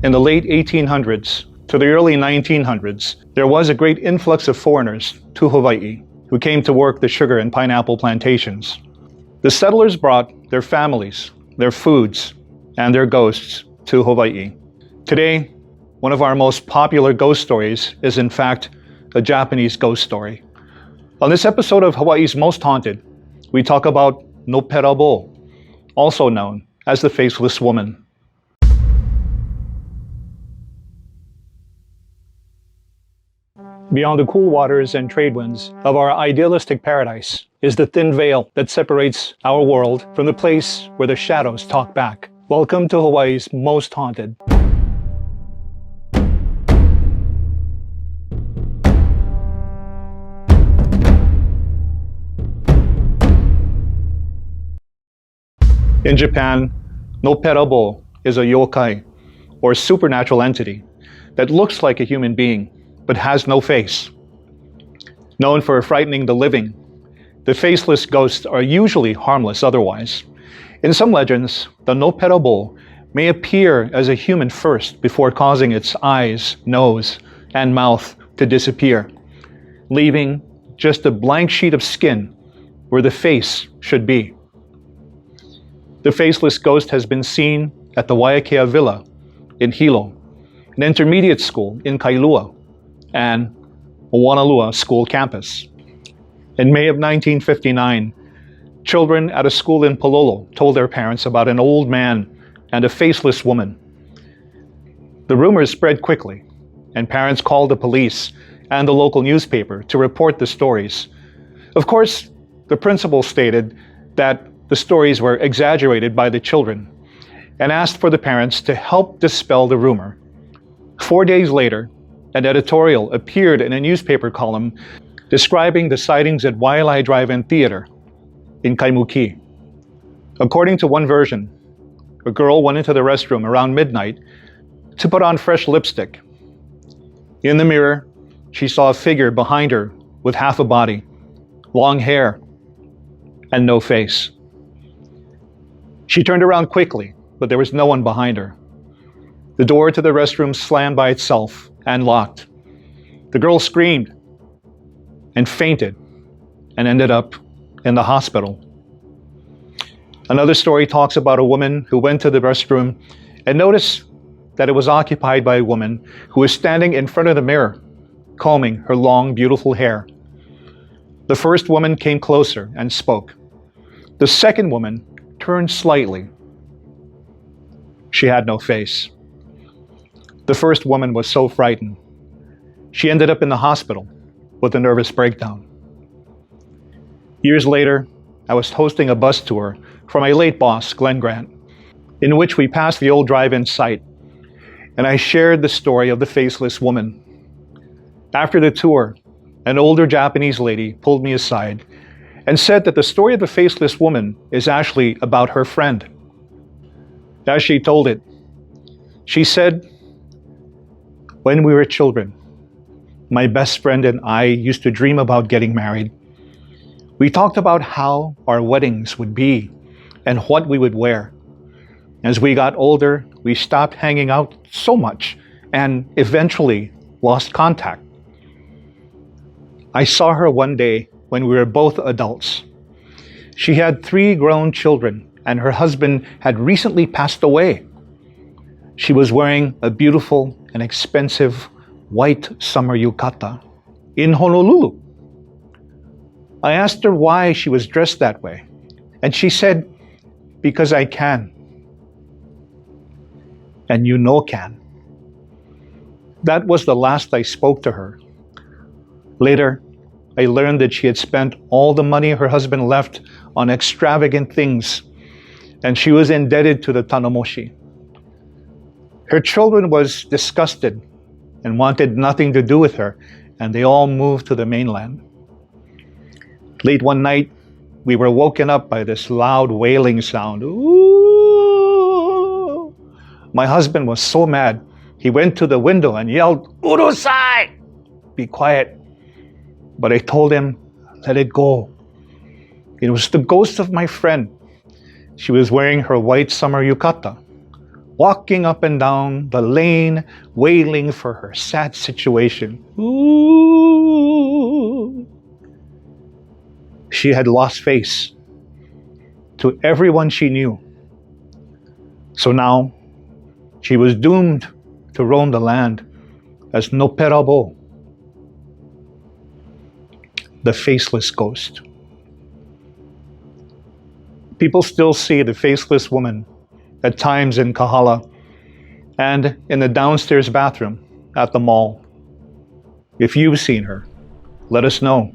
In the late 1800s to the early 1900s, there was a great influx of foreigners to Hawaii who came to work the sugar and pineapple plantations. The settlers brought their families, their foods, and their ghosts to Hawaii. Today, one of our most popular ghost stories is in fact a Japanese ghost story. On this episode of Hawaii's Most Haunted, we talk about Noppera-bo, also known as the Faceless Woman. Beyond the cool waters and trade winds of our idealistic paradise is the thin veil that separates our world from the place where the shadows talk back. Welcome to Hawaii's Most Haunted. In Japan, Noppera-bo is a yokai, or supernatural entity, that looks like a human being, but has no face. Known for frightening the living, the faceless ghosts are usually harmless otherwise. In some legends, the Noppera-bo may appear as a human first before causing its eyes, nose, and mouth to disappear, leaving just a blank sheet of skin where the face should be. The faceless ghost has been seen at the Waiakea Villa in Hilo, an intermediate school in Kailua, and Oanalua School campus. In May of 1959, children at a school in Pololo told their parents about an old man and a faceless woman. The rumors spread quickly, and parents called the police and the local newspaper to report the stories. Of course, the principal stated that the stories were exaggerated by the children and asked for the parents to help dispel the rumor. 4 days later, an editorial appeared in a newspaper column describing the sightings at Wailai Drive-In Theater in Kaimuki. According to one version, a girl went into the restroom around midnight to put on fresh lipstick. In the mirror, she saw a figure behind her with half a body, long hair, and no face. She turned around quickly, but there was no one behind her. The door to the restroom slammed by itself and locked. The girl screamed and fainted and ended up in the hospital. Another story talks about a woman who went to the restroom and noticed that it was occupied by a woman who was standing in front of the mirror, combing her long, beautiful hair. The first woman came closer and spoke. The second woman turned slightly. She had no face. The first woman was so frightened, she ended up in the hospital with a nervous breakdown. Years later, I was hosting a bus tour for my late boss, Glenn Grant, in which we passed the old drive-in site, and I shared the story of the faceless woman. After the tour, an older Japanese lady pulled me aside and said that the story of the faceless woman is actually about her friend. As she told it, she said, "When we were children, my best friend and I used to dream about getting married. We talked about how our weddings would be and what we would wear. As we got older, we stopped hanging out so much and eventually lost contact. I saw her one day when we were both adults. She had 3 grown children and her husband had recently passed away. She was wearing a beautiful and expensive white summer yukata in Honolulu. I asked her why she was dressed that way, and she said, 'Because I can.' And you know can." That was the last I spoke to her. Later, I learned that she had spent all the money her husband left on extravagant things, and she was indebted to the Tanamoshi. Her children was disgusted and wanted nothing to do with her, and they all moved to the mainland. Late one night, we were woken up by this loud wailing sound. Ooh! My husband was so mad, he went to the window and yelled, "Urusai! Be quiet." But I told him, "Let it go." It was the ghost of my friend. She was wearing her white summer yukata, walking up and down the lane, wailing for her sad situation. Ooh. She had lost face to everyone she knew. So now, she was doomed to roam the land as Noppera-bo, the faceless ghost. People still see the faceless woman at times in Kahala and in the downstairs bathroom at the mall. If you've seen her, let us know.